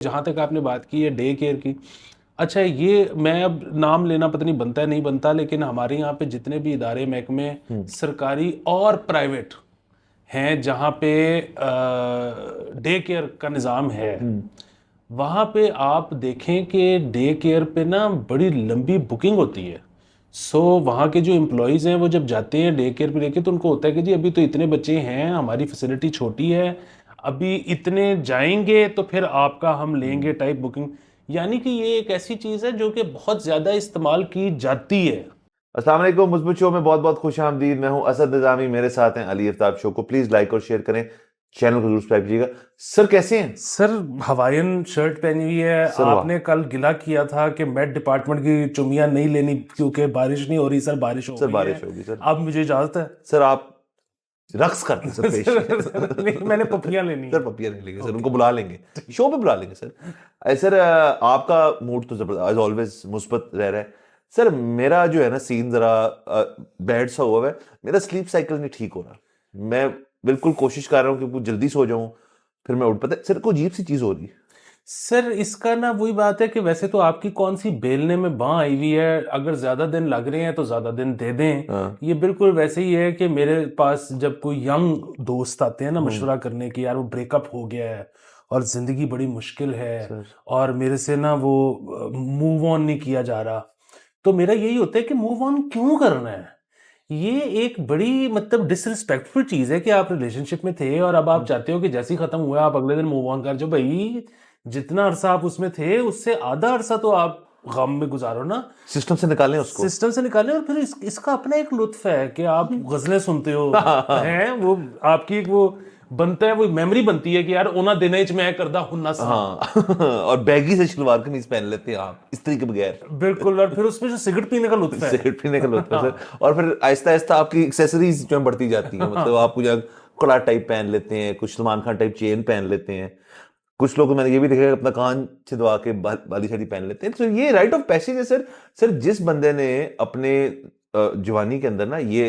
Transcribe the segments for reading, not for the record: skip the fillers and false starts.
जहाँ तक आपने बात की है डे केयर की, अच्छा ये मैं अब नाम लेना पता नहीं बनता है नहीं बनता, लेकिन हमारे यहाँ पे जितने भी इदारे महकमे सरकारी और प्राइवेट हैं जहाँ पे डे केयर का निज़ाम है, वहाँ पे आप देखें कि डे केयर पे ना बड़ी लंबी बुकिंग होती है। सो वहाँ के जो एम्प्लॉयज़ हैं वो जब जाते हैं डे केयर पे लेके, तो उनको होता है कि जी अभी तो इतने बच्चे हैं, हमारी फैसिलिटी छोटी है, अभी इतने जाएंगे तो फिर आपका हम लेंगे टाइप बुकिंग। यानी कि ये एक ऐसी चीज़ है जो कि बहुत ज़्यादा इस्तेमाल की जाती है। अस्सलाम वालेकुम। मुस्बत शो में बहुत बहुत खुश आमदीद। मैं हूं असद निज़ामी, मेरे साथ हैं अली आफ्ताब। शो को प्लीज लाइक और शेयर करें, चैनल को जरूर सब्सक्राइब कीजिएगा। सर कैसे हैं? सर हवाईन शर्ट पहनी हुई है। सर वाह। आपने कल गिला किया था कि मेट डिपार्टमेंट की चुमियां नहीं लेनी क्योंकि बारिश नहीं हो रही। सर बारिश हो सर गई है, बारिश होगी सर। अब मुझे इजाजत है। सर आप रक्स करते सर पेश नहीं, मैंने पपियां लेनी सर है। पपिया नहीं लेंगे सर, ओके। उनको बुला लेंगे, शो पे बुला लेंगे सर। सर आपका मूड तो जबरदस्त एज ऑलवेज मुस्बत रह रहा है। सर मेरा जो है ना सीन जरा बैड सा हुआ है। मेरा स्लीप साइकिल नहीं ठीक हो रहा। मैं बिल्कुल कोशिश कर रहा हूँ कि वो जल्दी सो जाऊं, फिर मैं उठ पता सर को अजीब सी चीज हो रही है। सर इसका ना वही बात है कि वैसे तो आपकी कौन सी बेलने में बां आई हुई है, अगर ज्यादा दिन लग रहे हैं तो ज्यादा दिन दे दें। हाँ। ये बिल्कुल वैसे ही है कि मेरे पास जब कोई यंग दोस्त आते हैं ना मशवरा करने की, यार वो ब्रेकअप हो गया है और जिंदगी बड़ी मुश्किल है सर और मेरे से ना वो मूव ऑन नहीं किया जा रहा, तो मेरा यही होता है कि मूव ऑन क्यों करना है। ये एक बड़ी मतलब डिसरिस्पेक्टफुल चीज है कि आप रिलेशनशिप में थे और अब आप चाहते हो कि जैसे ही खत्म हुआ आप अगले दिन मूव ऑन कर जाओ। भाई जितना अरसा आप उसमें थे उससे आधा अरसा तो आप गम में गुजारो ना, सिस्टम से निकालें उसको। सिस्टम से निकालें। और फिर इसका अपना एक लुत्फ है कि आप गजलें सुनते हो हैं, वो आपकी एक वो बनता है, वो मेमोरी बनती है कि यार ओना दिन च मैं करदा हुन्ना सा। हाँ और बैगी से शलवार कमीज पहन लेते हैं आप इस्त्री के बगैर। बिल्कुल, और फिर उसमें जो सिगरेट पीने का लुत्फ है। सिगरेट पीने का लुत्फ है सर। और फिर आहिस्ता आहिस्ता आपकी एक्सेसरीज जो है बढ़ती जाती हैं। मतलब आप कुछ कड़ा टाइप पहन लेते हैं, कुछ सलमान खान टाइप चेन पहन लेते हैं, कुछ लोग मैंने ये भी देखा है अपना कान छिदवा के बाली शादी पहन लेते हैं। तो ये राइट ऑफ पैसेज है सर। सर जिस बंदे ने अपने जवानी के अंदर ना ये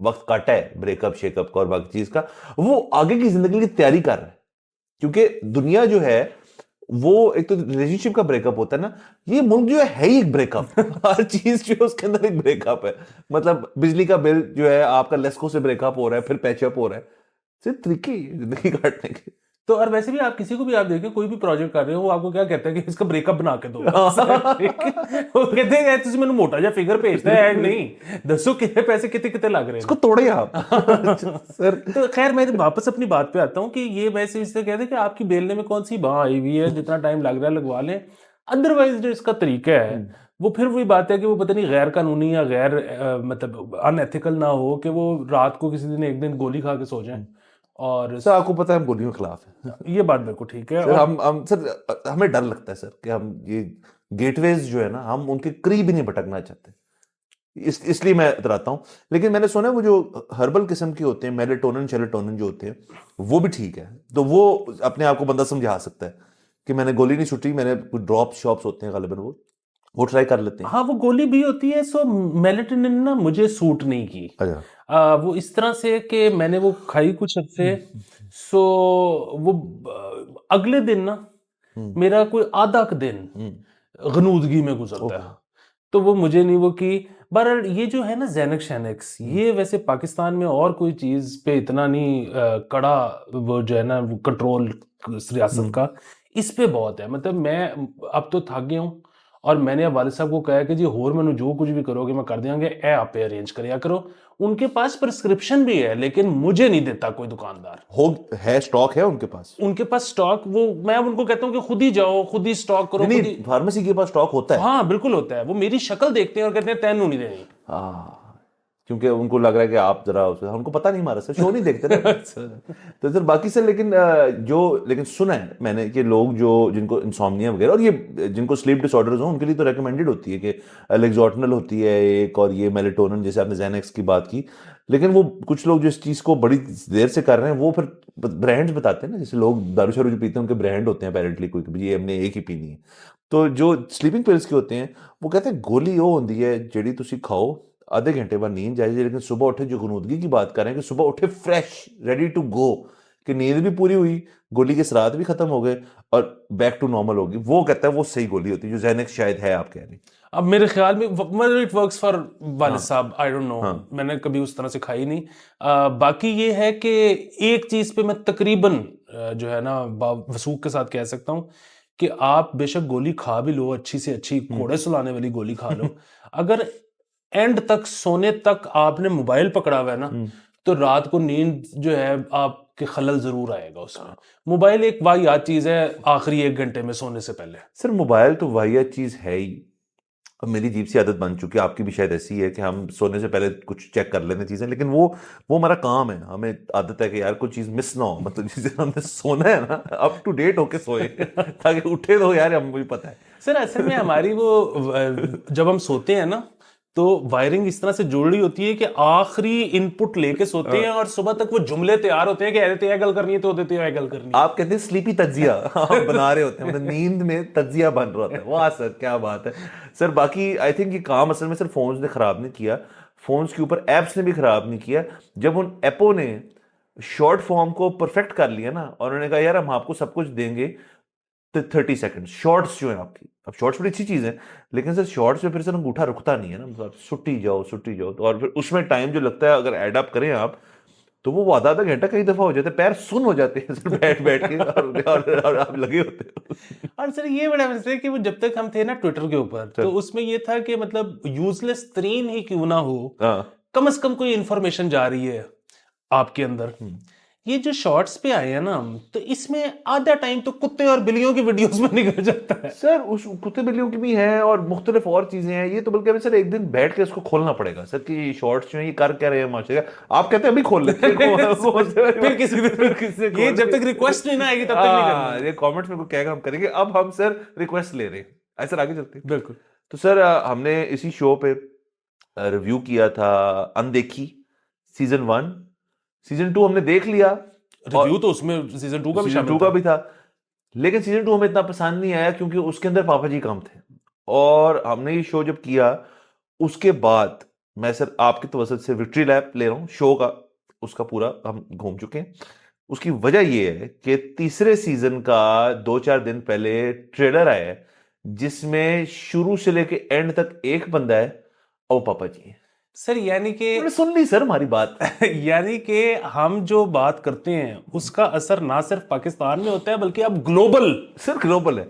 वक्त काटा है ब्रेकअप शेकअप का और बाकी चीज का, वो आगे की जिंदगी की तैयारी कर रहा है। क्योंकि दुनिया जो है वो एक तो रिलेशनशिप का ब्रेकअप होता है ना, ये मुल्क जो है ही एक ब्रेकअप हर चीज जो है उसके अंदर एक ब्रेकअप है। मतलब बिजली का बिल जो है आपका लेस्को से ब्रेकअप हो रहा है, फिर पैचअप हो रहा है। सिर्फ तरीके ही हैं जिंदगी काटने के। तो और वैसे भी आप किसी को भी आप देखें, कोई भी प्रोजेक्ट कर रहे हो, वो आपको क्या कहता है कि इसका ब्रेकअप बना के दो बस। ठीक है? वो कहते हैं तुझे मैंने मोटा जा फिगर भेजता है नहीं, दसो कितने पैसे कितने कितने लग रहे इसको हैं। तोड़े आप सर। तो खैर मैं वापस अपनी बात पे आता हूँ कि ये वैसे इससे कहते हैं कि आपकी बेलने में कौन सी बां आई हुई है, जितना टाइम लग रहा है लगवा लें। अदरवाइज जो इसका तरीका है वो फिर वही बात है कि वो पता नहीं गैर कानूनी या गैर मतलब अनएथिकल ना हो कि वो रात को किसी दिन एक दिन गोली खा के सो जाएं। और सर आपको पता है हम गोलियों के खिलाफ हैं। ये बात बिल्कुल ठीक है। सर और हम सर हमें डर लगता है सर कि हम ये गेटवेज जो है ना हम उनके करीब ही नहीं भटकना चाहते। इसलिए मैं इतराता हूँ। लेकिन मैंने सुना है वो जो हर्बल किस्म के होते हैं, मेलेटोनिन शेरोटोनिन जो होते हैं, वो भी ठीक है। तो वो अपने आप को बंदा समझा सकता है कि मैंने गोली नहीं छुट्टी, मैंने कुछ ड्रॉप्स शॉप्स होते हैं गालिबन, वो ट्राई कर लेते हैं। हाँ वो गोली भी होती है। सो मेलेटोनिन ना मुझे सूट नहीं की। अच्छा। वो इस तरह से कि मैंने वो खाई कुछ हफ्ते। सो वो अगले दिन ना हम्म। मेरा कोई आधा का दिन हम्म। गनूदगी में गुजरता ओहो। है। तो वो मुझे नहीं वो की। बहरहाल ये जो है ना जेनक्स शेनेक्स, ये वैसे पाकिस्तान में और कोई चीज पे इतना नहीं कड़ा वो जो है ना वो कंट्रोल रियासत हम्म। का इस पे बहुत है। मतलब मैं अब तो थक गया हूँ और मैंने अब वालिद साहब को कहा है कि जी होर मैंने जो कुछ भी करोगे मैं कर देंगे, ए आप पे अरेंज करिया करो। उनके पास प्रिस्क्रिप्शन भी है लेकिन मुझे नहीं देता कोई दुकानदार। हो है, स्टॉक है उनके पास। उनके पास स्टॉक, वो मैं उनको कहता हूँ कि खुद ही जाओ, खुद ही स्टॉक करो, नहीं खुद नहीं, ही। फार्मेसी के पास स्टॉक होता है। हाँ बिल्कुल होता है। वो मेरी शक्ल देखते हैं और कहते हैं तैनू नहीं देनी। हाँ, क्योंकि उनको लग रहा है कि आप जरा उसे, हमको पता नहीं, हमारा सर शो नहीं देखते ना। तो सर बाकी सर लेकिन लेकिन सुना है मैंने कि लोग जो जिनको इंसोम्निया वगैरह और ये जिनको स्लीप डिसऑर्डर्स हो उनके लिए तो रेकमेंडेड होती है कि लेक्सोटनल होती है एक, और ये मेलेटोनिन जैसे आपने ज़ैनेक्स की बात की। लेकिन वो कुछ लोग जो इस चीज़ को बड़ी देर से कर रहे हैं वो फिर ब्रांड्स बताते हैं ना, जैसे लोग दारू शारू जो पीते हैं उनके ब्रांड होते हैं अपेरेंटली, कोई ये हमने एक ही पीनी है। तो जो स्लीपिंग पिल्स के होते हैं वो कहते हैं गोली वो होती है ਜਿਹੜੀ ਤੁਸੀਂ खाओ आधे घंटे बाद नींद जाए, लेकिन सुबह उठे, जो गनूदगी की बात कर रहे हैं कि सुबह उठे फ्रेश रेडी टू गो, कि नींद भी पूरी हुई, गोली के असरात भी खत्म हो गए और बैक टू नॉर्मल होगी, वो कहता है वो सही गोली होती है, जो ज़ैनिक शायद है आप कह रही। अब मेरे ख्याल में इट वर्क्स फॉर वालिद साहब, आई डोंट नो, हाँ। मैंने कभी उस तरह से खाई नहीं। बाकी ये है कि एक चीज पे मैं तकरीबन जो है ना वसूख के साथ कह सकता हूँ कि आप बेशक गोली खा भी लो, अच्छी से अच्छी घोड़े सुलाने वाली गोली खा लो, अगर एंड तक सोने तक आपने मोबाइल पकड़ा हुआ है ना, तो रात को नींद जो है आपके खलल जरूर आएगा उसमें। मोबाइल एक वाहियात चीज है आखिरी 1 घंटे में सोने से पहले। सर मोबाइल तो वाहियात चीज़ है ही। अब मेरी अजीब सी आदत बन चुकी है, आपकी भी शायद ऐसी है कि हम सोने से पहले कुछ चेक कर लेते हैं चीज़ें, लेकिन वो हमारा काम है, हमें आदत है कि यार कोई चीज़ मिस ना हो, मतलब जिसे हमने सोना है ना अप टू डेट होके सोए ताकि उठे तो यार हमें भी पता है। सर असल में हमारी वो जब हम सोते हैं ना तो वायरिंग इस तरह से जुड़ी होती है कि आखिरी इनपुट लेके सोते हैं और सुबह तक वो जुमले तैयार होते हैं कि ऐसे ये गल करनी है तो देते हैं गल करनी है। आप कहते हैं स्लीपी तज्जिया आप बना रहे होते हैं, मतलब नींद में तज्जिया बन रहा होता है। वाह सर क्या बात है सर। बाकी आई थिंक ये काम असल में सिर्फ फोन्स ने खराब नहीं किया, फोन्स के ऊपर एप्स ने भी खराब नहीं किया। जब उन एपों ने शॉर्ट फॉर्म को परफेक्ट कर लिया ना और उन्होंने कहा यार हम आपको सब कुछ देंगे, तो 30 सेकंड शॉर्ट्स जो है आपकी, अब शॉर्ट्स बड़ी अच्छी चीज है, लेकिन सर शॉर्ट्स में फिर सर अंगूठा रुकता नहीं है ना, मतलब सुट्टी जाओ तो, और फिर उसमें टाइम जो लगता है अगर एड अप करें आप तो वो आधा आधा घंटा कई दफा हो जाता है, पैर सुन हो जाते हैं सर बैठ बैठ के और आप लगे होते हो। और सर ये बड़ा मसला है कि वो जब तक हम थे ना ट्विटर के ऊपर तो उसमें ये था कि मतलब यूजलेस तरीन ही क्यों ना हो, कम से कम कोई इंफॉर्मेशन जा रही है आपके अंदर। ये जो शॉर्ट्स पे आए हैं ना तो इसमें आधा टाइम तो कुत्ते और बिल्लियों की वीडियोस में निकल जाता है सर। उस कुत्ते बिल्लियों की भी हैं और मुख्तलिफ और चीजें हैं, ये तो बल्कि हमें सर एक दिन बैठ के इसको खोलना पड़ेगा सर कि शॉर्ट्स जो है ये कर क्या रहे हैं माशा। आप कहते हैं अभी खोल लेते हैं फिर किसी दिन ये जब तक रिक्वेस्ट नहीं ना आएगी तब तक नहीं करना। ये कमेंट्स में कोई कहेगा हम करेंगे, अब हम सर रिक्वेस्ट ले रहे हैं ऐसा आगे चलते हैं। बिल्कुल। तो सर हमने इसी शो पे रिव्यू किया था अनदेखी सीजन 1, सीजन 2 हमने देख लिया, रिव्यू तो उसमें सीजन 2 का भी शामिल का भी था, लेकिन सीजन 2 हमें इतना पसंद नहीं आया क्योंकि उसके अंदर पापा जी कम थे। और हमने ये शो जब किया उसके बाद मैं सर आपकी तवज्जो से विक्ट्री लैप ले रहा हूँ शो का, उसका पूरा हम घूम चुके हैं। उसकी वजह ये है कि तीसरे सीजन का 2-4 दिन पहले ट्रेलर आया है जिसमें शुरू से लेके एंड तक एक बंदा है और पापा जी है सर। यानी कि सुन ली सर हमारी बात यानी कि हम जो बात करते हैं उसका असर ना सिर्फ पाकिस्तान में होता है बल्कि अब ग्लोबल। सर ग्लोबल है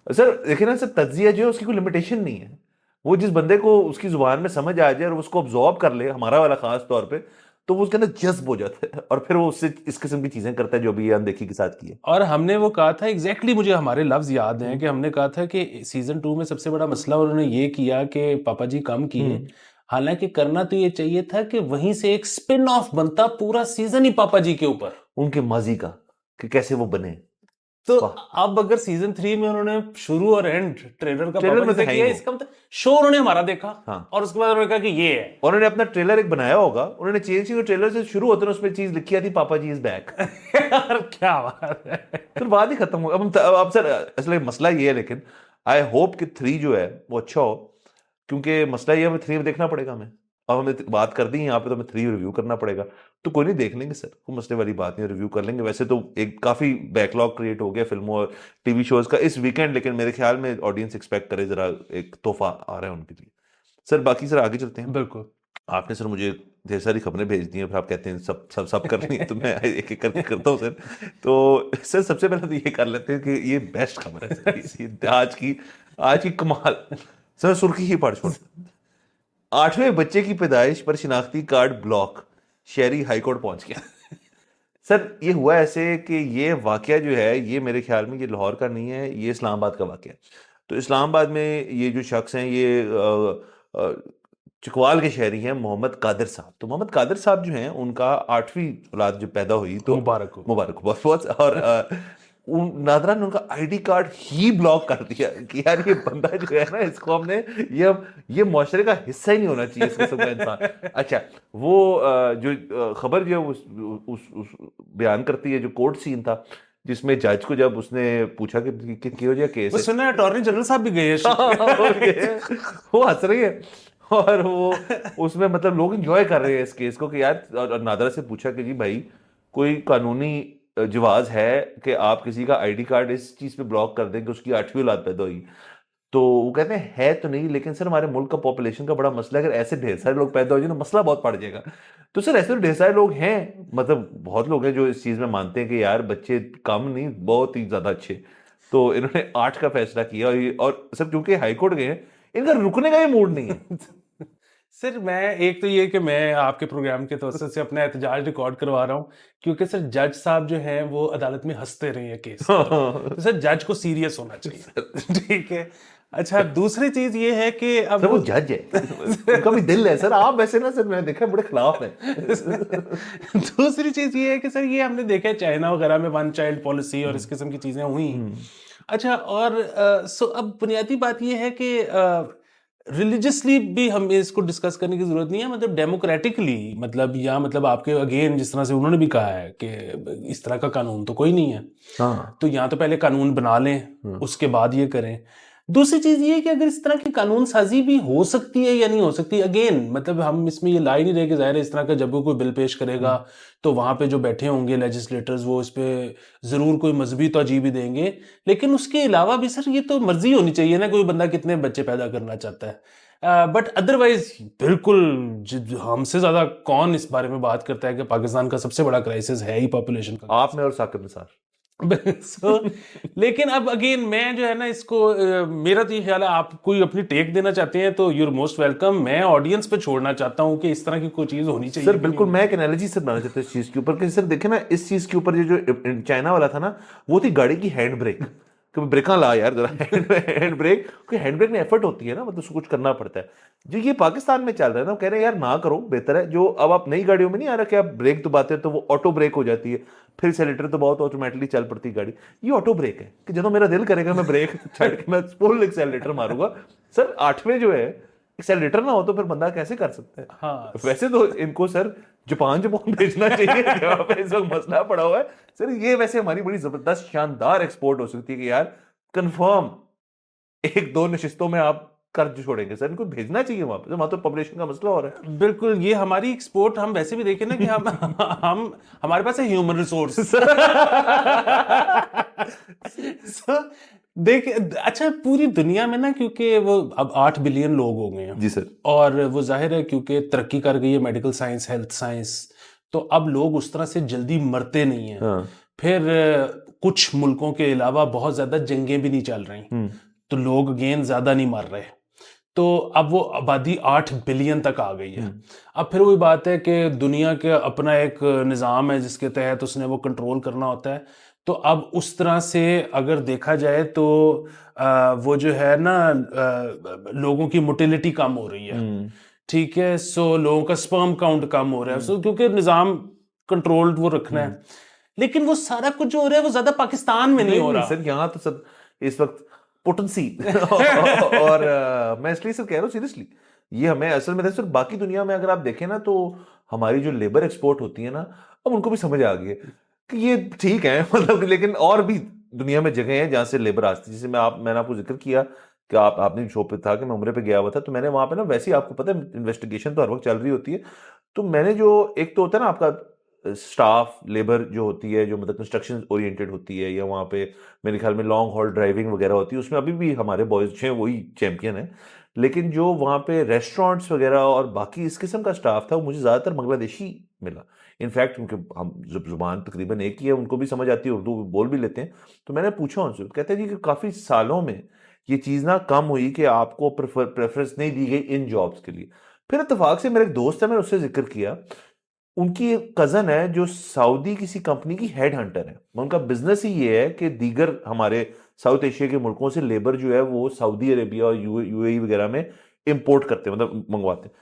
सर। देखिए ना सर तज्जिया जो है उसकी कोई लिमिटेशन नहीं है, वो जिस बंदे को उसकी जुबान में समझ आ जाए और उसको अब्जॉर्ब कर ले, हमारा वाला खास तौर पे, तो वो उसके अंदर जज्ब हो जाता है और फिर वो उससे इस किस्म की चीजें करता है जो भी ये अनदेखी के साथ की है। और हमने वो कहा था एग्जैक्टली मुझे हमारे लफ्ज याद हैं कि हमने कहा था कि सीजन 2 में सबसे बड़ा मसला उन्होंने ये किया कि पापा जी कम किए, हालांकि करना तो ये चाहिए था कि वहीं से एक स्पिन ऑफ बनता पूरा सीजन ही पापा जी के ऊपर, उनके माजी का कि कैसे वो बने। तो अब अगर सीजन 3 में उन्होंने शुरू और एंड ट्रेलर का ट्रेलर पापा में जी से तो है किया, ही इसका मतलब शो उन्होंने हमारा देखा। हाँ। और उसके बाद उन्होंने कहा कि ये है, उन्होंने अपना ट्रेलर एक बनाया होगा, उन्होंने चेंज किया, ट्रेलर से शुरू होते ना उसमें चीज लिखी आती पापा जी इज बैक यार क्या बात है। फिर बात ही खत्म हो। अब सर असल मसला ये है, लेकिन आई होप कि 3 जो है वो अच्छा हो, क्योंकि मसला ये हमें 3 में देखना पड़ेगा हमें। अब हमने बात कर दी यहाँ पे तो हमें 3 रिव्यू करना पड़ेगा, तो कोई नहीं देख लेंगे सर, कोई मसले वाली बात नहीं, रिव्यू कर लेंगे। वैसे तो एक काफी बैकलॉग क्रिएट हो गया फिल्मों और टीवी शोज का इस वीकेंड, लेकिन मेरे ख्याल में ऑडियंस एक्सपेक्ट करे जरा एक तोहफा आ रहा है उनके लिए। सर बाकी सर आगे चलते हैं। बिल्कुल। आपने सर मुझे ढेर सारी खबरें भेज दी हैं, फिर आप कहते हैं सब सब सब करनी है, तो मैं एक एक करके करता हूँ सर। तो सर सबसे पहले तो ये कर लेते हैं कि ये बेस्ट खबर है सर, ये आज की कमाल। सर सुर्खी ही पढ़ छोड़, 8वें बच्चे की पैदाइश पर शिनाख्ती कार्ड ब्लॉक, शहरी हाईकोर्ट पहुंच गया। सर ये हुआ ऐसे कि ये वाकया जो है ये मेरे ख्याल में ये लाहौर का नहीं है, ये इस्लामाबाद का वाकया है। तो इस्लामाबाद में ये जो शख्स हैं ये चकवाल के शहरी हैं मोहम्मद कादिर साहब। तो मोहम्मद कादिर साहब जो हैं उनका 8वीं औलाद जब पैदा हुई तो मुबारक हो बहुत बहुत। और नादरा ने उनका आईडी कार्ड ही ब्लॉक कर दिया कि यार ये बंदा जो है ना इसको हमने ये मुआशरे का हिस्सा ही नहीं होना चाहिए इस किस्म का इंसान। अच्छा वो जो खबर जो है उस बयान करती है जो कोर्ट सीन था जिसमें जज को जब उसने पूछा कि क्यों जो केस है, सुना अटॉर्नी जनरल साहब भी गए हैं वो हंस रही है और वो उसमें मतलब लोग एंजॉय कर रहे हैं इस केस को कि यार, और नादरा से पूछा कि जी भाई कोई कानूनी जवाज है कि आप किसी का आईडी कार्ड इस चीज पे ब्लॉक कर दें कि उसकी 8वीं औलाद पैदा हुई, तो वो कहते हैं है तो नहीं, लेकिन सर हमारे मुल्क का पॉपुलेशन का बड़ा मसला है, अगर ऐसे ढेर सारे लोग पैदा हो जाए ना मसला बहुत पड़ जाएगा। तो सर ऐसे तो ढेर सारे लोग हैं, मतलब बहुत लोग हैं जो इस चीज में मानते हैं कि यार बच्चे कम नहीं बहुत ही ज्यादा अच्छे, तो इन्होंने 8 का फैसला किया, और सर क्योंकि हाईकोर्ट गए हैं, इनका रुकने का ही मूड नहीं है। सर मैं एक तो ये कि मैं आपके प्रोग्राम के तवज्जुह से अपना एहतजाज रिकॉर्ड करवा रहा हूँ, क्योंकि सर जज साहब जो हैं वो अदालत में हंसते रहे हैं केस पर, तो सर जज को सीरियस होना चाहिए। ठीक है। अच्छा, दूसरी चीज ये है कि अब सर वो जज है, उनका भी दिल है सर, आप वैसे ना सर मैंने देखा बड़े खिलाफ है। दूसरी चीज ये है कि सर ये हमने देखा है चाइना वगैरह में 1 चाइल्ड पॉलिसी और इस किस्म की चीजें हुई। अच्छा, और सो अब बुनियादी बात ये है कि रिलीजियसली भी हमें इसको डिस्कस करने की जरूरत नहीं है, मतलब डेमोक्रेटिकली, मतलब या मतलब आपके अगेन जिस तरह से उन्होंने भी कहा है कि इस तरह का कानून तो कोई नहीं है, हाँ तो या तो पहले कानून बना लें उसके बाद ये करें। दूसरी चीज ये है कि अगर इस तरह की कानून साजी भी हो सकती है या नहीं हो सकती, अगेन मतलब हम इसमें ये ला ही नहीं रहे कि जाहिर है इस तरह का जब वो कोई बिल पेश करेगा तो वहां पे जो बैठे होंगे लेजिस्लेटर्स वो इस पे जरूर कोई मजहबी तौजीह भी देंगे, लेकिन उसके अलावा भी सर ये तो मर्जी होनी चाहिए ना, कोई बंदा कितने बच्चे पैदा करना चाहता है। बट अदरवाइज बिल्कुल हमसे ज्यादा कौन इस बारे में बात करता है कि पाकिस्तान का सबसे बड़ा क्राइसिस है ही पॉपुलेशन का। आप में और साकिब निसार। so, लेकिन अब अगेन मैं जो है ना इसको मेरा तो ये ख्याल है, आप कोई अपनी टेक देना चाहते हैं तो यूर मोस्ट वेलकम, मैं ऑडियंस पे छोड़ना चाहता हूं कि इस तरह की कोई चीज होनी चाहिए। सर बिल्कुल, मैं एक एनालॉजी सर बनाना चाहता हूँ इस चीज के ऊपर कि सर देखे ना, इस चीज के ऊपर ये जो चाइना वाला था ना, वो थी गाड़ी की हैंड ब्रेक, कि ब्रेका ला यार जरा, हैंड ब्रेक, क्योंकि हैंड ब्रेक में एफर्ट होती है ना, मतलब उसको कुछ करना पड़ता है। जो ये पाकिस्तान में चल रहा है ना, कह रहे हैं यार ना करो बेहतर है, जो अब आप नई गाड़ियों में नहीं आ रहा कि आप ब्रेक दबाते हैं तो वो ऑटो ब्रेक हो जाती है, फिर एक्सेलेरेटर तो बहुत ऑटोमेटिकली चल पड़ती है गाड़ी, ये ऑटो ब्रेक है कि ਜਦੋਂ मेरा दिल करेगा मैं ब्रेक छड़ के मैं फुल एक्सेलेरेटर मारूंगा। सर 8वें जो है एक्सेलेरेटर ना हो तो फिर बंदा कैसे कर सकता है। हाँ, वैसे तो इनको सर जापान भेजना चाहिए, जहाँ पे इस वक्त मसला पड़ा हुआ है। सर ये वैसे हमारी बड़ी जबरदस्त शानदार एक्सपोर्ट हो सकती है कि यार कंफर्म 1-2 नशिस्तों में आप कर छोड़ेंगे, सर इनको भेजना चाहिए वहां तो पॉपुलेशन का मसला हो रहा है। बिल्कुल, ये हमारी एक्सपोर्ट हम वैसे भी देखें ना कि हम हमारे पास है ह्यूमन रिसोर्स। देख, अच्छा पूरी दुनिया में ना, क्योंकि वो अब 8 बिलियन लोग हो गए हैं जी सर। और वो जाहिर है क्योंकि तरक्की कर गई है मेडिकल साइंस, हेल्थ साइंस, तो अब लोग उस तरह से जल्दी मरते नहीं हैं। हाँ। फिर कुछ मुल्कों के अलावा बहुत ज्यादा जंगें भी नहीं चल रही, तो लोग अगेन ज्यादा नहीं मर रहे, तो अब वो आबादी 8 बिलियन तक आ गई है। अब फिर वही बात है कि दुनिया के अपना एक निज़ाम है जिसके तहत उसने वो कंट्रोल करना होता है, तो अब उस तरह से अगर देखा जाए तो वो जो है ना लोगों की मोटिलिटी कम हो रही है। ठीक है, सो लोगों का स्पर्म काउंट कम हो रहा है, सो क्योंकि निज़ाम कंट्रोल्ड वो रखना है, लेकिन वो सारा कुछ जो हो रहा है वो ज्यादा पाकिस्तान में नहीं हो रहा। सर यहाँ तो सर इस वक्त पोटेंसी और मैं इसलिए सर कह रहा हूँ सीरियसली, ये हमें असल में सर बाकी दुनिया में अगर आप देखें ना तो हमारी जो लेबर एक्सपोर्ट होती है ना, अब उनको भी समझ आ गई है कि ये ठीक है, मतलब लेकिन और भी दुनिया में जगह हैं जहाँ से लेबर आती है। जैसे मैंने आपको जिक्र किया कि आपने शो पे था कि मैं उम्रे पे गया हुआ था, तो मैंने वहां पे ना, वैसे ही आपको पता है इन्वेस्टिगेशन तो हर वक्त चल रही होती है, तो मैंने जो एक तो होता है ना आपका स्टाफ लेबर जो होती है, जो मतलब कंस्ट्रक्शन ओरिएंटेड होती है, या वहाँ पे मेरे ख्याल में लॉन्ग हॉल ड्राइविंग वगैरह होती है, उसमें अभी भी हमारे बॉयज हैं वही चैंपियन है, लेकिन जो वहाँ पे रेस्टोरेंट्स वगैरह और बाकी इस किस्म का स्टाफ था वो मुझे ज़्यादातर बांग्लादेशी मिला। इनफैक्ट उनके हम जब जुबान तकरीबन एक ही है, उनको भी समझ आती है, उर्दू बोल भी लेते हैं, तो मैंने पूछा उनसे, कहते हैं जी कि काफ़ी सालों में ये चीज़ ना कम हुई कि आपको प्रेफरेंस नहीं दी गई इन जॉब्स के लिए। फिर इतफाक से मेरे एक दोस्त है, मैंने उससे जिक्र किया, उनकी एक कजन है जो सऊदी किसी कंपनी की हेड हंटर है, उनका बिजनेस ही ये है कि दीगर हमारे साउथ एशिया के मुल्कों से लेबर जो है वो सऊदी अरेबिया और यूएई वगैरह में इंपोर्ट करते हैं, मतलब मंगवाते हैं।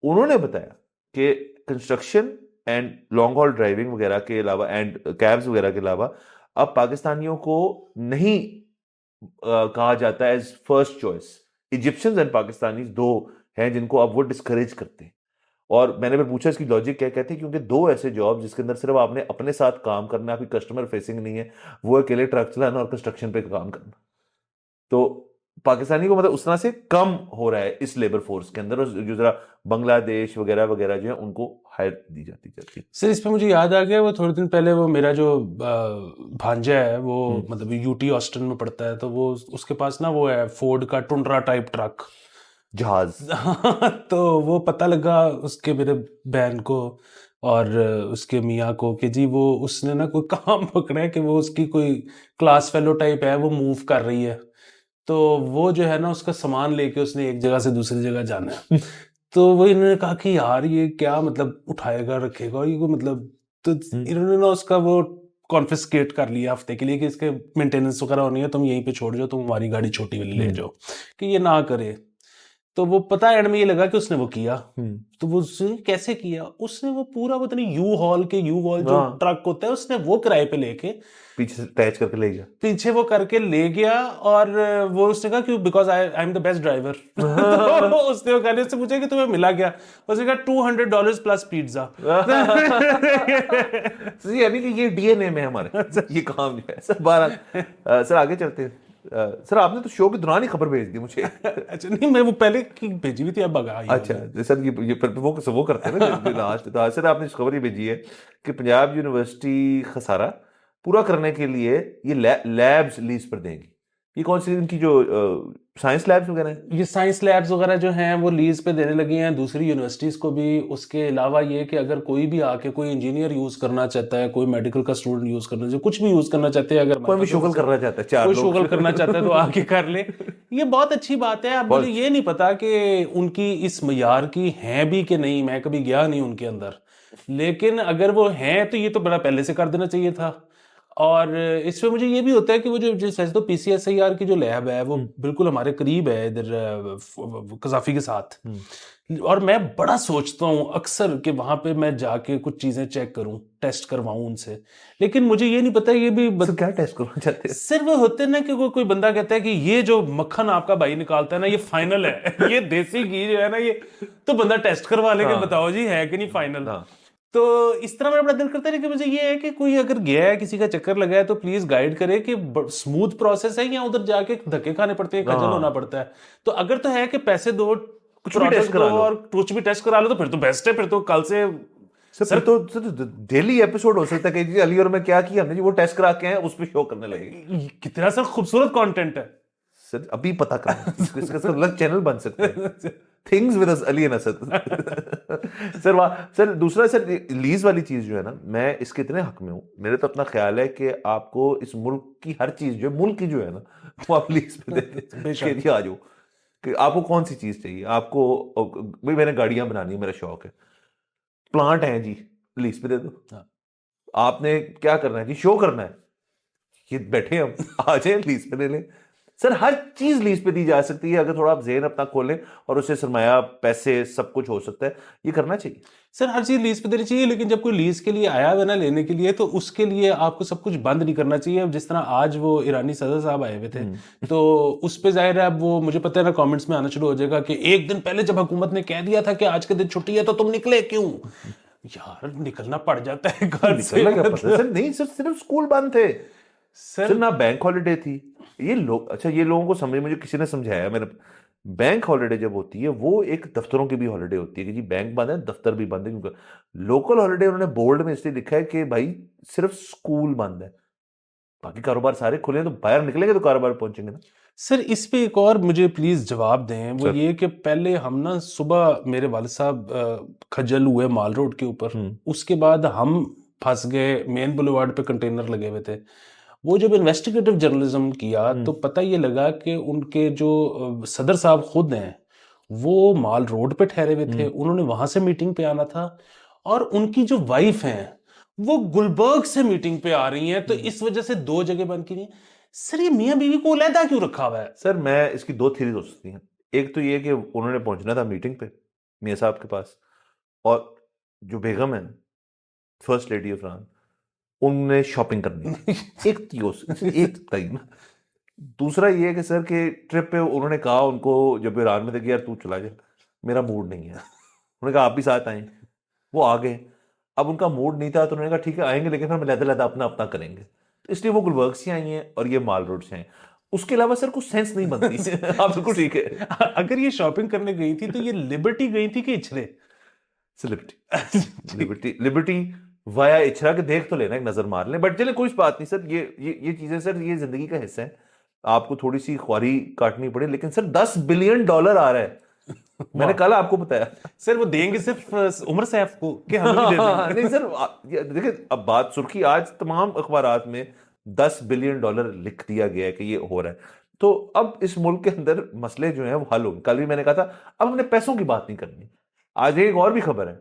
उन्होंने बताया कि construction and long haul driving वगैरह के अलावा एंड कैब्स वगैरह के अलावा अब पाकिस्तानियों को नहीं कहा जाता है as first choice. Egyptians and Pakistani दो हैं जिनको अब वो डिस्करेज करते हैं। और मैंने फिर पूछा इसकी लॉजिक क्या, कहते हैं क्योंकि दो ऐसे जॉब जिसके अंदर सिर्फ आपने अपने साथ काम करना है, आपकी कस्टमर फेसिंग नहीं है, वो अकेले ट्रक चलाना और कंस्ट्रक्शन पे काम करना। तो पाकिस्तानी को मतलब उस तरह से कम हो रहा है इस लेबर फोर्स के अंदर, और जो जरा बांग्लादेश वगैरह वगैरह जो है उनको हायर दी जाती है। सर इस पे मुझे याद आ गया, वो थोड़े दिन पहले वो मेरा जो भांजा है वो मतलब यूटी ऑस्टिन में पढ़ता है, तो वो उसके पास ना वो है फोर्ड का टुंड्रा टाइप ट्रक, जहाज। तो वो पता लगा उसके मेरे बहन को और उसके मियाँ को कि जी वो उसने ना कोई काम पकड़ा है कि वो उसकी कोई क्लास फेलो टाइप है, वो मूव कर रही है, तो वो जो है ना उसका सामान लेके उसने एक जगह से दूसरी जगह जाना है। तो वो इन्होंने कहा कि यार ये क्या मतलब उठाएगा रखेगा, और ये को मतलब, तो इन्होंने ना उसका वो कॉन्फिस्केट कर लिया हफ्ते के लिए कि इसके मेंटेनेंस वगैरह होनी है, तुम यहीं पे छोड़ जाओ, तुम हमारी गाड़ी छोटी वाली ले जाओ, कि ये ना करे। तो वो पता एंड में ये लगा कि उसने वो किया। तो वो उसने कैसे किया, उसने वो पूरा वो इतनी यू हॉल के यू वॉल जो ट्रक होता है उसने वो किराए पे लेके पीछे से अटैच करके ले गया, पीछे वो करके ले गया, और वो उसने कहा कि because I am the best driver. तो उसने वो गाड़ी से पूछा कि तुम्हें मिला क्या, उसने कहा $200 प्लस पिज्जा। यानी कि ये डीएनए में हमारे ये काम जो है सर। बारह सर आगे चलते हैं। सर आपने तो शो के दौरान ही खबर भेज दी मुझे। अच्छा नहीं, मैं वो पहले की भेजी हुई थी, अब आ गई। अच्छा सर, ये वो करते हैं ना लास्ट। तो सर आपने खबर ये भेजी है कि पंजाब यूनिवर्सिटी खसारा पूरा करने के लिए ये लैब्स लीज पर देंगी। ये कौन सी इनकी जो साइंस लैब्स वगैरह हैं? ये साइंस लैब्स वगैरह जो हैं वो लीज पे देने लगी हैं दूसरी यूनिवर्सिटीज़ को भी। उसके अलावा ये कि अगर कोई भी आके कोई इंजीनियर यूज़ करना चाहता है, कोई मेडिकल का स्टूडेंट यूज़ करना चाहता है, कुछ भी यूज़ करना चाहते हैं, अगर कोई भी शुगल करना चाहता है, चार कोई लोग शुगल करना चाहता है तो आके कर ले। ये बहुत अच्छी बात है। अब मुझे ये नहीं पता कि उनकी इस मयार की हैं भी कि नहीं, मैं कभी गया नहीं उनके अंदर, लेकिन अगर वो हैं तो ये तो बड़ा पहले से कर देना चाहिए था। और इसमें मुझे ये भी होता है कि वो जो जैसे तो पीसीएसआईआर की जो लैब है वो बिल्कुल हमारे करीब है इधर कजाफी के साथ, और मैं बड़ा सोचता हूँ अक्सर कि वहां पे मैं जाके कुछ चीजें चेक करूं, टेस्ट करवाऊं उनसे, लेकिन मुझे ये नहीं पता ये भी सर क्या टेस्ट करना चाहते हैं? सिर्फ होते ना कि कोई बंदा कहता है कि ये जो मक्खन आपका भाई निकालता है ना ये फाइनल है, ये देसी घी जो है ना ये, तो बंदा टेस्ट करवा लेके बताओ जी है कि नहीं फाइनल। तो इस तरह मेरा बड़ा दिल करता है कि मुझे ये है कि कोई अगर गया है, किसी का चक्कर लगा है, तो प्लीज गाइड करे कि स्मूथ प्रोसेस है या उधर जाके धक्के खाने पड़ते हैं, खजल होना पड़ता है। तो अगर तो है कि पैसे दो, कुछ भी टेस्ट करा लो और कुछ भी टेस्ट करा लो, तो फिर तो बेस्ट है, फिर तो कल से सर तो डेली एपिसोड हो सकता है कि जी अली और मैं क्या किया हमने जी, वो टेस्ट करा के हैं उस पर शो करने लगे। कितना सर खूबसूरत कंटेंट है सर, अभी पता करना इसका अलग चैनल बन सकता है, things with Ali and Asad. Sir sir दूसरा सर लीज वाली चीज जो है ना, मैं इसके इतने हक में हूँ। मेरे तो अपना ख्याल है कि आपको इस मुल्क की हर चीज जो है, मुल्क की जो है ना, वो आप लीज पे दे दें। आ जाओ कि आपको कौन सी चीज चाहिए। आपको भाई मैंने गाड़ियां बनानी है, मेरा शौक है, प्लांट है जी, लीज पे दे दो। आपने क्या करना है जी, शो करना है, ये बैठे हम आ जाए लीज पे ले लें। सर हर चीज लीज पे दी जा सकती है अगर थोड़ा आप ज़हन अपना खोलें, और उससे सरमाया, पैसे, सब कुछ हो सकता है। ये करना चाहिए सर, हर चीज लीज पे देनी चाहिए, लेकिन जब कोई लीज के लिए आया हुआ ना लेने के लिए, तो उसके लिए आपको सब कुछ बंद नहीं करना चाहिए। जिस तरह आज वो ईरानी सदर साहब आए हुए थे, तो उस पे जाहिर है अब वो मुझे पता है ना कमेंट्स में आना शुरू हो जाएगा कि एक दिन पहले जब हुकूमत ने कह दिया था कि आज के दिन छुट्टी है तो तुम निकले क्यों। यार निकलना पड़ जाता है घर से। क्या पता सर, नहीं सर, सिर्फ स्कूल बंद थे सर, ना बैंक हॉलिडे थी। ये लोग, अच्छा ये लोगों को समझ, मुझे किसी ने समझाया, मैंने, बैंक हॉलिडे जब होती है वो एक दफ्तरों की भी हॉलिडे होती है कि जी बैंक बंद है, दफ्तर भी बंद है। क्योंकि लोकल हॉलिडे उन्होंने बोल्ड में इसलिए लिखा है कि भाई सिर्फ स्कूल बंद है, बाकी कारोबार सारे खुले हैं, तो बाहर निकलेंगे तो कारोबार पहुंचेंगे ना। सर इस पे एक और मुझे प्लीज जवाब दें, वो ये कि पहले हम ना सुबह मेरे वालिद साहब खजल हुए माल रोड के ऊपर, उसके बाद हम फंस गए मेन बुलेवार्ड पे, कंटेनर लगे हुए थे। वो जब इन्वेस्टिगेटिव जर्नलिज्म किया तो पता ये लगा कि उनके जो सदर साहब खुद हैं वो माल रोड पे ठहरे हुए थे, उन्होंने वहां से मीटिंग पे आना था, और उनकी जो वाइफ हैं वो गुलबर्ग से मीटिंग पे आ रही हैं, तो इस वजह से दो जगह बंद की नहीं। सर ये मियाँ बीवी को अलहदा क्यों रखा हुआ है? सर मैं इसकी दो थ्योरी हो सकती हैं। एक तो ये कि उन्होंने पहुंचना था मीटिंग पे मियाँ साहब के पास, और जो बेगम है फर्स्ट लेडी ऑफ ईरान, उनने शॉपिंग करनी थी। एक एक टाइम। दूसरा ये है कि सर के ट्रिप पे उन्होंने कहा उनको, जब ईरान में थे, कि यार तू चला जा, मेरा मूड नहीं है। उन्होंने कहा आप भी साथ आए, वो आ गए। अब उनका मूड नहीं था तो उन्होंने कहा ठीक है आएंगे, लेकिन हम लहदा लहदा अपना अपना करेंगे। तो इसलिए वो गुलबर्ग से आई हैं और ये माल रोड से हैं। उसके अलावा सर कुछ सेंस नहीं बनती। आप बिल्कुल ठीक है। अगर ये शॉपिंग करने गई थी तो ये लिबर्टी गई थी कि इचरे? लिबर्टी वाया इछरा के देख तो लेना, एक नजर मार लें, बट चले कोई बात नहीं सर। ये चीजें सर ये जिंदगी का हिस्सा है। आपको थोड़ी सी ख्वारी काटनी पड़े, लेकिन सर $10 बिलियन आ रहा है। मैंने कल आपको बताया सर वो देंगे सिर्फ उमर सैफ को कि हमें भी दे देंगे? नहीं सर, देखिए अब बात सुर्खी आज तमाम अखबारात में $10 बिलियन लिख दिया गया है कि ये हो रहा है। तो अब इस मुल्क के अंदर मसले जो हैं वो हल होंगे। कल भी मैंने कहा था अब हमने पैसों की बात नहीं करनी। आज एक और भी खबर है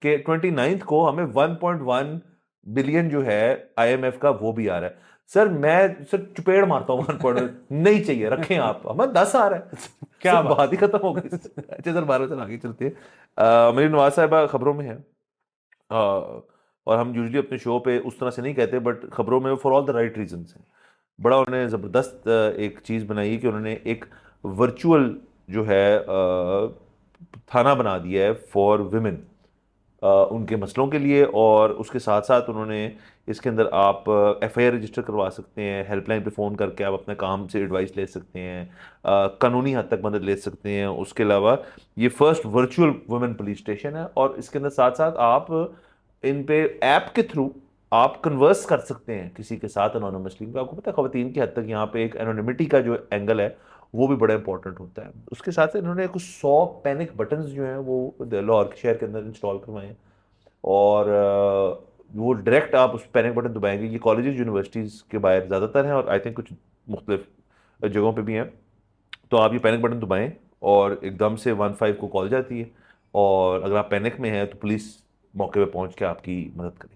कि 29 को हमें 1.1 बिलियन जो है IMF का वो भी आ रहा है। सर मैं सर चुपेड़ मारता हूँ 1. नहीं चाहिए, रखें आप, हमें 10 आ रहा है। क्या बात ही खत्म हो गई। अच्छा सर 12 चल आगे चलते हैं। मेरी नवाज साहिबा खबरों में है, और हम यूजुअली अपने शो पे उस तरह से नहीं कहते, बट खबरों में for all the right reasons हैं। बड़ा उन्होंने ज़बरदस्त एक चीज़ बनाई कि उन्होंने एक वर्चुअल जो है थाना बना दिया है फॉर विमेन, उनके मसलों के लिए। और उसके साथ साथ उन्होंने इसके अंदर आप FIR रजिस्टर करवा सकते हैं, हेल्पलाइन पे फ़ोन करके आप अपने काम से एडवाइस ले सकते हैं, कानूनी हद तक मदद ले सकते हैं। उसके अलावा ये first virtual women police station है, और इसके अंदर साथ साथ आप इन पे ऐप के थ्रू आप कन्वर्स कर सकते हैं किसी के साथ एनोनिमसली। आपको पता है ख़वातीन की हद तक यहाँ पे एक एनोनिमिटी का जो एंगल है वो भी बड़ा इंपॉर्टेंट होता है। उसके साथ साथ इन्होंने कुछ 100 पैनिक बटन्स जो हैं वो लाहौर के शहर के अंदर इंस्टॉल करवाए हैं, और वो डायरेक्ट आप उस पैनिक बटन दबाएंगे। ये कॉलेजेस यूनिवर्सिटीज़ के बाहर ज़्यादातर हैं, और आई थिंक कुछ मुख्तलिफ जगहों पे भी हैं। तो आप ये पैनिक बटन दबाएं और एकदम से 15 को कॉल जाती है, और अगर आप पैनिक में हैं तो पुलिस मौके पे पहुंच के आपकी मदद करेगी।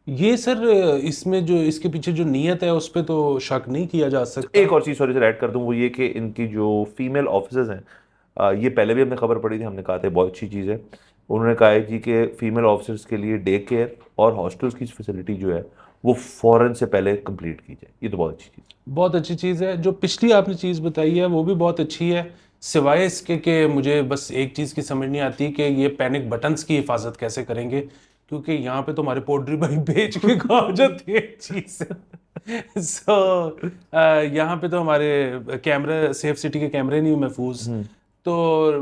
ये सर इसमें जो इसके पीछे जो नीयत है उस पर तो शक नहीं किया जा सकता। एक और चीज़ सॉरी सर ऐड कर दूं, वो ये कि इनकी जो फीमेल ऑफिसर्स हैं, ये पहले भी हमने खबर पड़ी थी, हमने कहा था बहुत अच्छी चीज़ है। उन्होंने कहा है जी कि फीमेल ऑफिसर्स के लिए डे केयर और हॉस्टल्स की फैसिलिटी जो है वो फ़ौरन से पहले कंप्लीट की जाए। ये तो बहुत अच्छी चीज़ है। बहुत अच्छी चीज़ है। जो पिछली आपने चीज़ बताई है वो भी बहुत अच्छी है, सिवाय इसके कि मुझे बस एक चीज़ की समझ नहीं आती कि ये पैनिक बटन्स की हिफाजत कैसे करेंगे, क्योंकि यहाँ पे तो हमारे पोल्ट्री भाई बेच के खा जाते हैं चीज़। यहाँ पे तो हमारे कैमरा सेफ सिटी के कैमरे नहीं महफूज, तो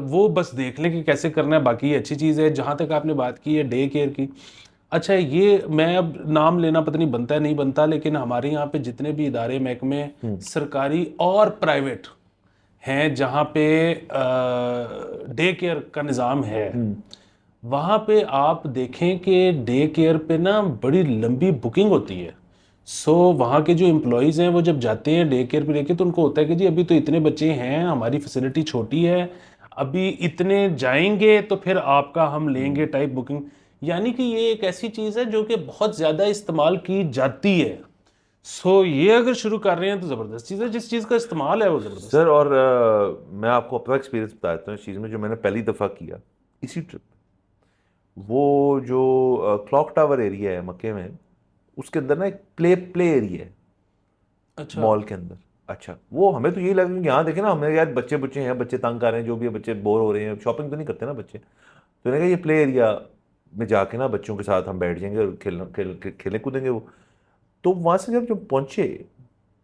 वो बस देख लें कि कैसे करना है। बाकी ये अच्छी चीज़ है। जहाँ तक आपने बात की है डे केयर की, अच्छा ये मैं अब नाम लेना पता नहीं बनता है नहीं बनता, लेकिन हमारे यहाँ पे जितने भी इदारे महकमे सरकारी और प्राइवेट हैं जहाँ पे डे केयर का निज़ाम है, वहाँ पे आप देखें कि डे केयर पे ना बड़ी लंबी बुकिंग होती है। सो वहाँ के जो एम्प्लॉयज़ हैं वो जब जाते हैं डे केयर पे लेके, तो उनको होता है कि जी अभी तो इतने बच्चे हैं, हमारी फैसिलिटी छोटी है, अभी इतने जाएंगे तो फिर आपका हम लेंगे टाइप बुकिंग। यानी कि ये एक ऐसी चीज़ है जो कि बहुत ज़्यादा इस्तेमाल की जाती है। सो ये अगर शुरू कर रहे हैं तो ज़बरदस्त चीज़ है, जिस चीज़ का इस्तेमाल है वो ज़बरदस्त। सर और मैं आपको अपना एक्सपीरियंस बताता हूँ इस चीज़ में, जो मैंने पहली दफ़ा किया इसी ट्रिप। वो जो क्लॉक टावर एरिया है मक्के में, उसके अंदर ना एक प्ले एरिया है अच्छा। मॉल के अंदर। अच्छा वो हमें तो यही लगा कि यहाँ देखे ना, हमें यार बच्चे बच्चे हैं, बच्चे तंग कर रहे हैं, जो भी है, बच्चे बोर हो रहे हैं, शॉपिंग तो नहीं करते ना बच्चे। तो मैंने कहा ये प्ले एरिया में जाके ना बच्चों के साथ हम बैठ जाएंगे और खेलने कूदेंगे वो। तो वहाँ से जब पहुँचे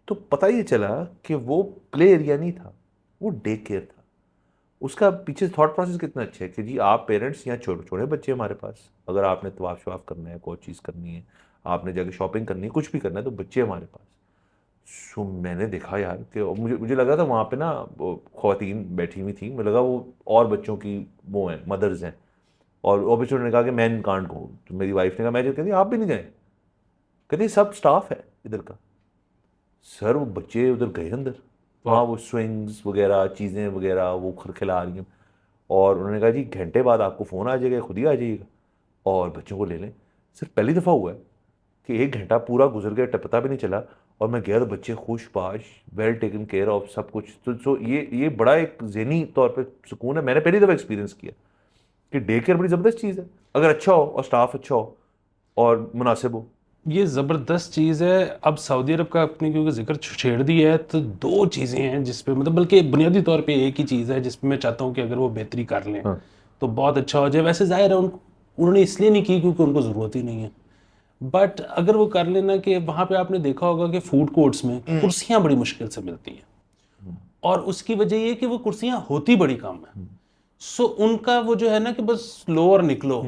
तो पता ही चला कि वो प्ले एरिया नहीं था, वो डे केयर था। उसका पीछे थॉट प्रोसेस कितना अच्छा है कि जी आप पेरेंट्स यहाँ छोटे छोटे बच्चे हमारे पास, अगर आपने तवाफ शवाफ करना है, कोई चीज़ करनी है, आपने जाके शॉपिंग करनी है, कुछ भी करना है, तो बच्चे हमारे पास। सो मैंने देखा यार कि मुझे लगा था वहाँ पे ना ख़वातीन बैठी हुई थी, मुझे लगा वो और बच्चों की वो हैं, मदर्स हैं। और ऑब्वियसली उन्होंने कहा कि मैन कांट गो, तो मेरी वाइफ ने कहा, मैं जो कहती आप भी नहीं गए, कहती सब स्टाफ है इधर का। सर वो बच्चे उधर गए अंदर, वहाँ वो स्विंग्स वगैरह चीज़ें वगैरह वो खिला रही हैं, और उन्होंने कहा जी घंटे बाद आपको फ़ोन आ जाएगा, खुद ही आ जाइएगा और बच्चों को ले लें। सर पहली दफ़ा हुआ है कि 1 घंटा पूरा गुजर गया, पता भी नहीं चला, और मैं गया तो बच्चे खुशबाश, वेल टेकन केयर ऑफ, सब कुछ। तो ये बड़ा एक ज़हनी तौर पे सुकून है। मैंने पहली दफ़ा एक्सपीरियंस किया कि डे केयर बड़ी ज़बरदस्त चीज़ है, अगर अच्छा हो और स्टाफ अच्छा हो और मुनासिब हो। ये ज़बरदस्त चीज़ है। अब सऊदी अरब का अपने क्योंकि जिक्र छेड़ दिया है, तो 2 चीज़ें हैं जिस पे मतलब, बल्कि बुनियादी तौर पे एक ही चीज़ है जिस पे मैं चाहता हूँ कि अगर वो बेहतरी कर लें तो बहुत अच्छा हो जाए। वैसे ज़ाहिर है उन्होंने इसलिए नहीं की क्योंकि उनको ज़रूरत ही नहीं है, बट अगर वो कर लेना कि वहाँ पे आपने देखा होगा कि फूड कोर्ट्स में कुर्सियाँ बड़ी मुश्किल से मिलती हैं, और उसकी वजह ये कि वो कुर्सियाँ होती बड़ी कम है। सो उनका वो जो है ना कि बस लो और निकलो,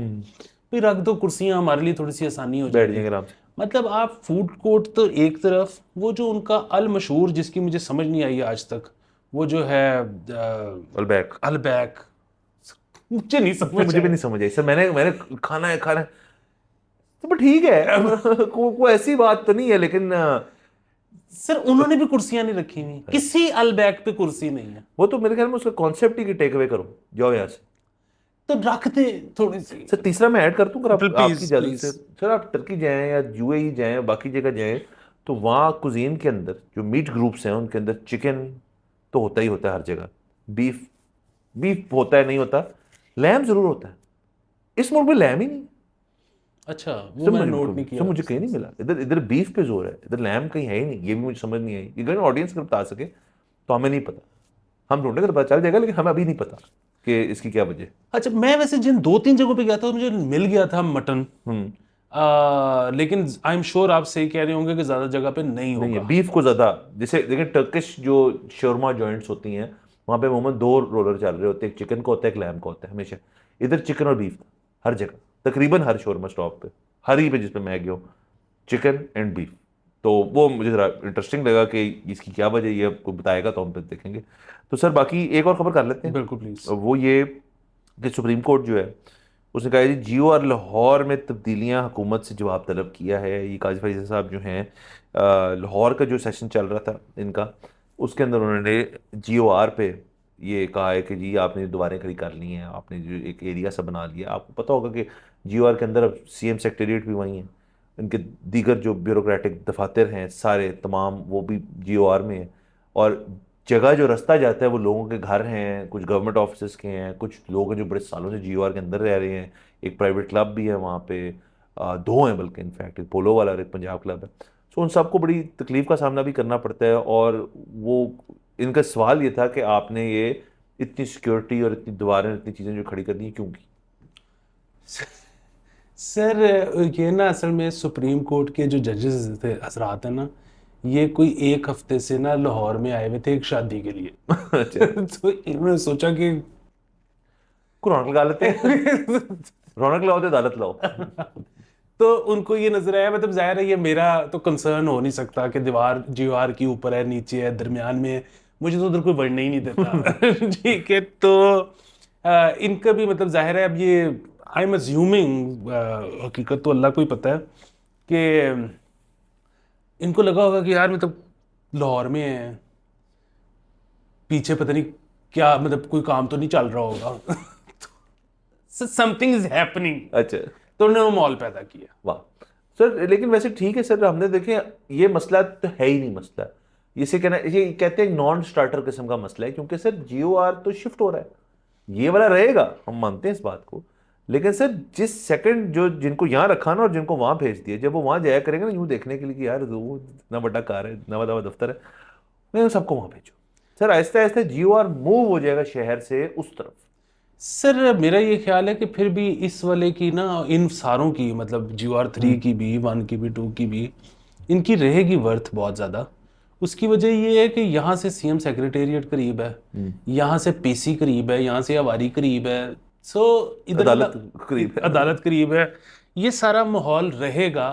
फिर रख दो कुर्सियाँ, हमारे लिए थोड़ी सी आसानी हो बैठ जाएगी। जाएंगे आराम से। मतलब आप फूड कोर्ट तो एक तरफ, वो जो उनका अल मशहूर जिसकी मुझे समझ नहीं आई आज तक, वो जो है अलबैक, अलबैक, मुझे नहीं सर समझ मुझे भी आया। नहीं समझ आई सर। मैंने खाना है तो but ठीक है कोई ऐसी बात तो नहीं है, लेकिन सर उन्होंने भी कुर्सियां नहीं रखी हुई, किसी अलबैक पे कुर्सी नहीं है। वो तो मेरे ख्याल में उसका कॉन्सेप्ट ही टेक अवे करो, जाओ यहाँ से। तो रख दे थोड़ी सी। सर तीसरा मैं ऐड कर दूं, अगर आपकी प्लीज इजाजत प्लीज। से। सर आप टर्की जाएं या यूएई जाएं या बाकी जगह जाएं, तो वहाँ कुजीन के अंदर जो मीट ग्रुप्स हैं उनके अंदर चिकन तो होता ही होता है हर जगह, बीफ बीफ होता है, नहीं होता, लैम जरूर होता है। इस मुल्क में लैम ही नहीं। अच्छा, वो सर मैंने मुझे नोट नहीं सर किया। मुझे कहीं नहीं मिला। इधर इधर बीफ पे जोर है, इधर लैम कहीं है ही नहीं। ये भी मुझे समझ नहीं आई। अगर ऑडियंस को बता सके तो हमें नहीं पता, हम ढूंढेंगे तो पता चल जाएगा, लेकिन हमें अभी नहीं पता कि इसकी क्या वजह। अच्छा, मैं वैसे जिन 2-3 जगहों पे गया था मुझे मिल गया था मटन, लेकिन आई एम श्योर आप सही कह रहे होंगे कि ज्यादा जगह पे नहीं नहीं है होगा। बीफ को ज्यादा। जैसे देखिए टर्किश जो शोरमा जॉइंट्स होती हैं, वहां पे मोहम्मद दो रोलर चल रहे होते हैं, एक चिकन का होता है एक लैम का होता है हमेशा। इधर चिकन और बीफ हर जगह, तकरीबन हर शोरमा स्टॉप पे, हर ही पे जिस पे मैं गया हूँ, चिकन एंड बीफ। तो वो मुझे जरा इंटरेस्टिंग लगा कि इसकी क्या वजह, ये आपको बताएगा तो हम फिर देखेंगे। तो सर बाकी एक और खबर कर लेते हैं। बिल्कुल प्लीज। वो ये कि सुप्रीम कोर्ट जो है उसने कहा है जी जियो और लाहौर में तब्दीलियां हुकूमत से जवाब तलब किया है। ये काजी फरीद साहब जो हैं, लाहौर का जो सेशन चल रहा था इनका, उसके अंदर उन्होंने जियो आर पे ये कहा है कि जी आपने दोबारा खड़ी कर ली हैं, आपने जो एक एरिया सा बना लिया। आपको पता होगा कि जियो आर के अंदर अब सीएम सेक्रेटेरिएट भी वहीं है, इनके दीगर जो ब्यूरोक्रेटिक दफातर हैं सारे तमाम वो भी जियो आर में हैं। और जगह जो रास्ता जाता है वो लोगों के घर हैं, कुछ गवर्नमेंट ऑफिस के हैं, कुछ लोग हैं जो बड़े सालों से जीओआर के अंदर रह रहे हैं। एक प्राइवेट क्लब भी है वहाँ पे, दो हैं बल्कि, इनफैक्ट एक पोलो वाला और एक पंजाब क्लब है। सो उन सबको बड़ी तकलीफ का सामना भी करना पड़ता है। और वो इनका सवाल ये था कि आपने ये इतनी सिक्योरिटी और इतनी दीवारें, इतनी चीज़ें जो खड़ी कर दी क्यों की। सर ये ना असल में सुप्रीम कोर्ट के जो जजेस थे हजरात हैं ना, ये कोई एक हफ्ते से ना लाहौर में आए हुए थे एक शादी के लिए। अच्छा, तो इन्होंने सोचा कि रौनक लगा लेते हैं रौनक लाओ तो अदालत लाओ। तो उनको ये नजर आया, मतलब जाहिर है ये मेरा तो कंसर्न हो नहीं सकता कि दीवार दीवार की ऊपर है, नीचे है, दरमियान में है, मुझे तो उधर कोई बढ़ने ही नहीं देता। ठीक है, तो इनका भी मतलब जाहिर है अब ये आई एम अज्यूमिंग, हकीकत तो अल्लाह को ही पता है, कि इनको लगा होगा कि यार मतलब लाहौर में है, पीछे पता नहीं क्या, मतलब कोई काम तो नहीं चल रहा होगा। Something is happening. अच्छा, तो उन्होंने वो मॉल पैदा किया। वाह सर। लेकिन वैसे ठीक है सर, हमने देखे ये मसला तो है ही नहीं मसला। इसे कहना, ये कहते हैं नॉन स्टार्टर किस्म का मसला है, क्योंकि सर जियो आर तो शिफ्ट हो रहा है, ये वाला रहेगा, हम मानते हैं इस बात को। लेकिन सर जिस सेकंड जो जिनको यहाँ रखा ना और जिनको वहां भेज दिया, जब वो वहां जाया करेंगे ना यूं देखने के लिए कि यार वो इतना बड़ा कार है, इतना बड़ा दफ्तर है, मैं सबको वहां भेजो। Sir Aahista Aahista Jio are move हो जाएगा शहर से उस तरफ। सर मेरा ये ख्याल है कि फिर भी इस वाले की ना, इन सारों की मतलब GR3 की भी, 1 की भी, 2 की भी, इनकी रहेगी वर्थ बहुत ज़्यादा। उसकी वजह ये है कि यहाँ से सीएम सेक्रेटेरिएट करीब है, यहाँ से पीसी करीब है, यहाँ से अवारी करीब है, सो इधर अदालत करीब है। अदालत करीब है, ये सारा माहौल रहेगा।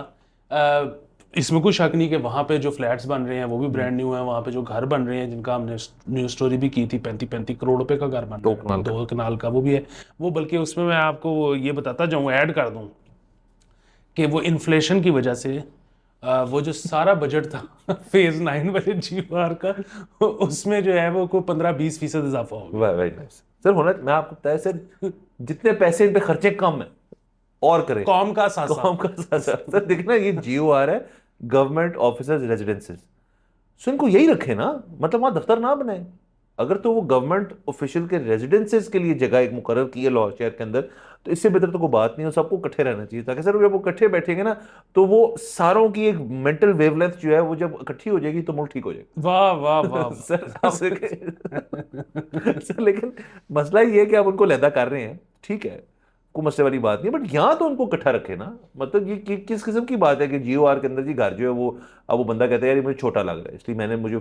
इसमें कोई शक नहीं कि वहाँ पे जो फ्लैट्स बन रहे हैं वो भी ब्रांड न्यू है, वहाँ पे जो घर बन रहे हैं जिनका हमने न्यूज़ स्टोरी भी की थी, 35-35 करोड़ रुपए का घर बन रहा है, 2 कनाल का, वो भी है। वो बल्कि उसमें मैं आपको वो ये बताता जाऊँ, ऐड कर दूँ कि वो इन्फ्लेशन की वजह से वो जो सारा बजट था फेज 9 वाले GR का, उसमें जो है वो कोई 15-20% इजाफा हो गया। Very nice sir. होना मैं आपको बताया सर, जितने पैसे इन पे खर्चे कम है और करें कौम का सासा। कौम का सासा। सर देखना ये जियो आ रहा है गवर्नमेंट ऑफिसर्स रेजिडेंसेस, सो इनको यही रखे ना, मतलब वहां दफ्तर ना बनाए। अगर तो वो गवर्नमेंट ऑफिशियल के रेजिडेंसेस के लिए जगह एक मुकर्रर की है लाहौर शहर के अंदर, तो इससे बेहतर तो कोई बात नहीं है। सबको इकट्ठे रहना चाहिए, ताकि सर जब वो इकट्ठे बैठेंगे ना तो वो सारों की एक मेंटल वेवलेंथ जो है वो जब इकट्ठी हो जाएगी तो मुल्क ठीक हो जाएगा। वाह वाह वाह। सर आप देखें सर, लेकिन मसला ये है कि आप उनको लैदा कर रहे हैं, ठीक है, को मसले वाली बात नहीं है, बट यहाँ तो उनको इकट्ठा रखे ना। मतलब ये किस किस्म की बात है कि GOR के अंदर जी घर जो है वो, अब वो बंदा कहता है यार ये मुझे छोटा लग रहा है इसलिए मैंने मुझे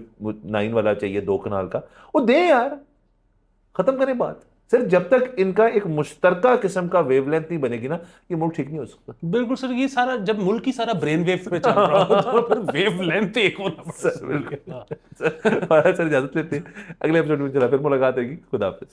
9 वाला चाहिए 2 कनाल का, वो दे यार, खत्म करें बात। सिर्फ जब तक इनका एक मुश्तरका किस्म का वेवलेंथ नहीं बनेगी ना, ये मुल्क ठीक नहीं हो सकता। बिल्कुल सर, ये सारा जब मुल्क ही सारा ब्रेन वेव पे चल रहा हो तो फिर वेव लेंथ एक होना पड़ता है। सर इजाजत लेते हैं, अगले एपिसोड में चला फिर मुलाकात होगी। खुदा हाफिज।